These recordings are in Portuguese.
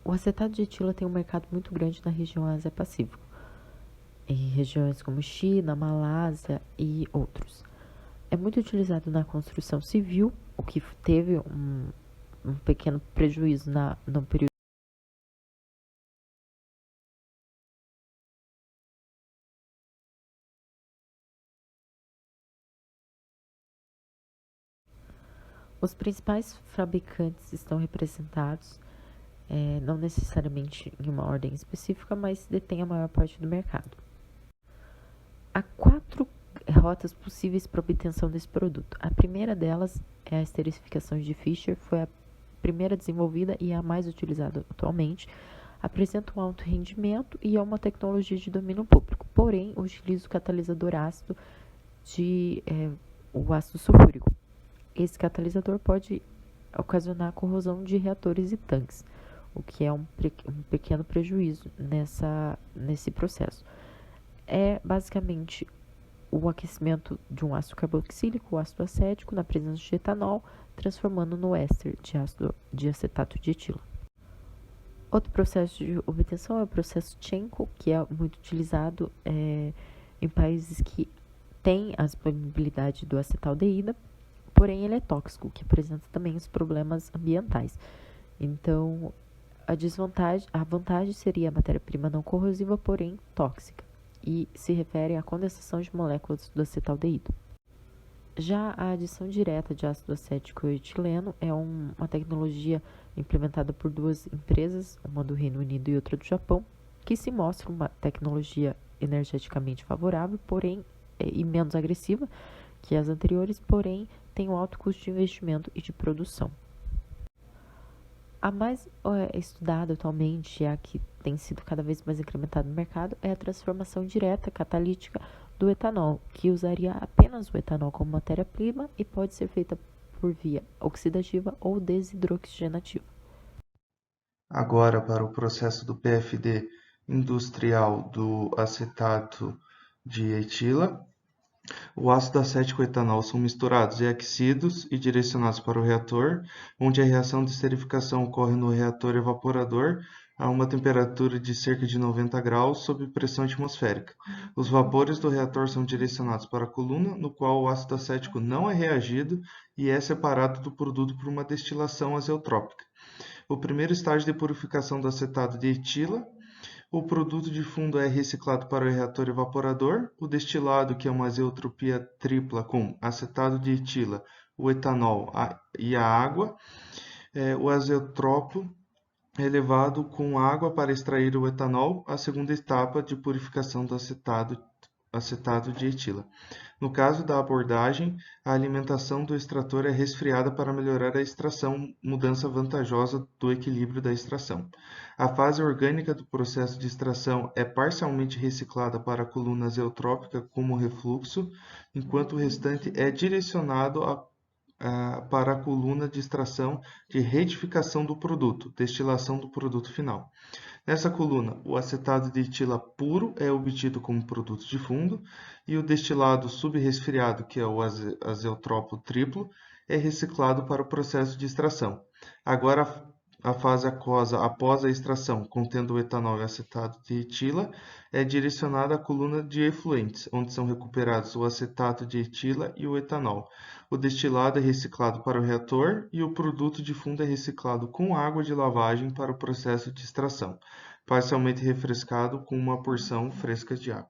O acetato de etila tem um mercado muito grande na região Ásia-Pacífico, em regiões como China, Malásia e outros. É muito utilizado na construção civil, o que teve um pequeno prejuízo no período. Os principais fabricantes estão representados, não necessariamente em uma ordem específica, mas detêm a maior parte do mercado. Há 4 rotas possíveis para obtenção desse produto. A primeira delas é a esterificação de Fischer, foi a primeira desenvolvida e a mais utilizada atualmente. Apresenta um alto rendimento e é uma tecnologia de domínio público, porém utiliza o catalisador ácido o ácido sulfúrico. Esse catalisador pode ocasionar a corrosão de reatores e tanques, o que é um pequeno prejuízo nesse processo. É basicamente o aquecimento de um ácido carboxílico, o ácido acético, na presença de etanol, transformando no éster de acetato de etila. Outro processo de obtenção é o processo Chenko, que é muito utilizado em países que têm a disponibilidade do acetaldeída, porém ele é tóxico, que apresenta também os problemas ambientais. Então, a vantagem seria a matéria-prima não corrosiva, porém tóxica, e se refere à condensação de moléculas do acetaldeído. Já a adição direta de ácido acético e etileno é uma tecnologia implementada por 2 empresas, uma do Reino Unido e outra do Japão, que se mostra uma tecnologia energeticamente favorável, porém e menos agressiva que as anteriores, porém tem um alto custo de investimento e de produção. A mais estudada atualmente, a que tem sido cada vez mais incrementada no mercado, é a transformação direta catalítica do etanol, que usaria apenas o etanol como matéria-prima e pode ser feita por via oxidativa ou desidroxigenativa. Agora, para o processo do PFD industrial do acetato de etila, o ácido acético e o etanol são misturados e aquecidos e direcionados para o reator, onde a reação de esterificação ocorre no reator evaporador a uma temperatura de cerca de 90 graus sob pressão atmosférica. Os vapores do reator são direcionados para a coluna, no qual o ácido acético não é reagido e é separado do produto por uma destilação azeotrópica. O primeiro estágio de purificação do acetato de etila. O produto de fundo é reciclado para o reator evaporador. O destilado, que é uma azeotropia tripla com acetato de etila, o etanol e a água. O azeotropo é levado com água para extrair o etanol, a segunda etapa de purificação do acetato de etila. No caso da abordagem, a alimentação do extrator é resfriada para melhorar a extração, mudança vantajosa do equilíbrio da extração. A fase orgânica do processo de extração é parcialmente reciclada para a coluna azeotrópica como refluxo, enquanto o restante é direcionado para a coluna de extração de retificação do produto, destilação do produto final. Nessa coluna, o acetato de etila puro é obtido como produto de fundo e o destilado subresfriado, que é o azeotropo triplo, é reciclado para o processo de extração. Agora, a fase aquosa após a extração, contendo o etanol e acetato de etila, é direcionada à coluna de efluentes, onde são recuperados o acetato de etila e o etanol. O destilado é reciclado para o reator e o produto de fundo é reciclado com água de lavagem para o processo de extração, parcialmente refrescado com uma porção fresca de água.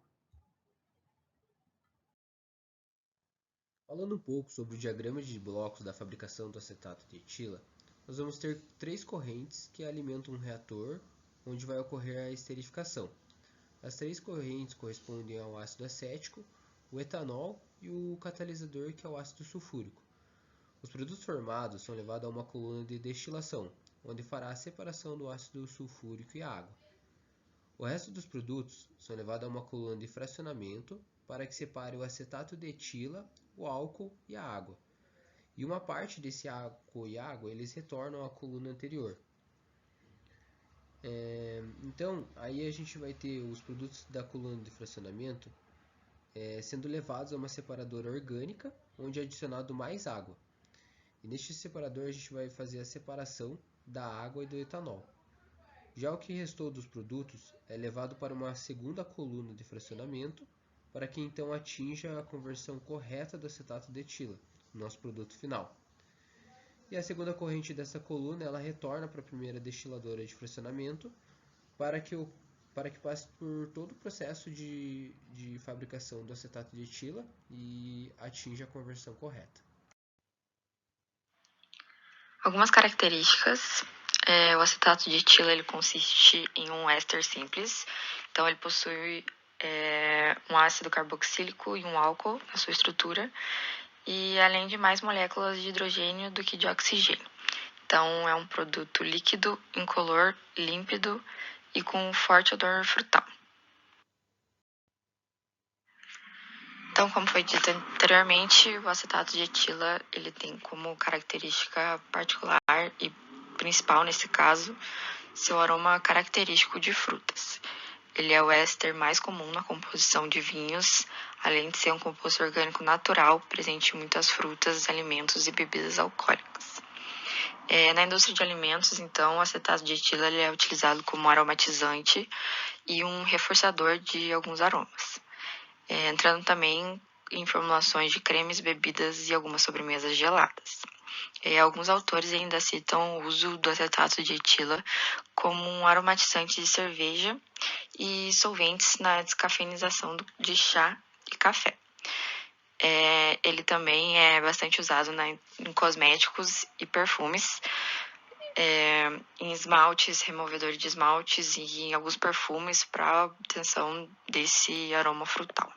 Falando um pouco sobre o diagrama de blocos da fabricação do acetato de etila, nós vamos ter 3 correntes que alimentam um reator onde vai ocorrer a esterificação. As 3 correntes correspondem ao ácido acético, o etanol e o catalisador, que é o ácido sulfúrico. Os produtos formados são levados a uma coluna de destilação, onde fará a separação do ácido sulfúrico e a água. O resto dos produtos são levados a uma coluna de fracionamento para que separe o acetato de etila, o álcool e a água. E uma parte desse álcool e água eles retornam à coluna anterior. Então, aí a gente vai ter os produtos da coluna de fracionamento sendo levados a uma separadora orgânica, onde é adicionado mais água. E neste separador a gente vai fazer a separação da água e do etanol. Já o que restou dos produtos é levado para uma segunda coluna de fracionamento, para que então atinja a conversão correta do acetato de etila, nosso produto final. E a segunda corrente dessa coluna ela retorna para a primeira destiladora de fracionamento para que passe por todo o processo de fabricação do acetato de etila e atinja a conversão correta. Algumas características. O acetato de etila ele consiste em um éster simples, então ele possui um ácido carboxílico e um álcool na sua estrutura, e além de mais moléculas de hidrogênio do que de oxigênio. Então é um produto líquido, incolor, límpido e com forte odor frutal. Então, como foi dito anteriormente, o acetato de etila ele tem como característica particular e principal nesse caso seu aroma característico de frutas. Ele é o éster mais comum na composição de vinhos, além de ser um composto orgânico natural presente em muitas frutas, alimentos e bebidas alcoólicas. Na indústria de alimentos, então, o acetato de etila ele é utilizado como aromatizante e um reforçador de alguns aromas. Entrando também em formulações de cremes, bebidas e algumas sobremesas geladas. Alguns autores ainda citam o uso do acetato de etila como um aromatizante de cerveja e solventes na descafeinização de chá e café. Ele também é bastante usado em cosméticos e perfumes, em esmaltes, removedor de esmaltes e em alguns perfumes para obtenção desse aroma frutal.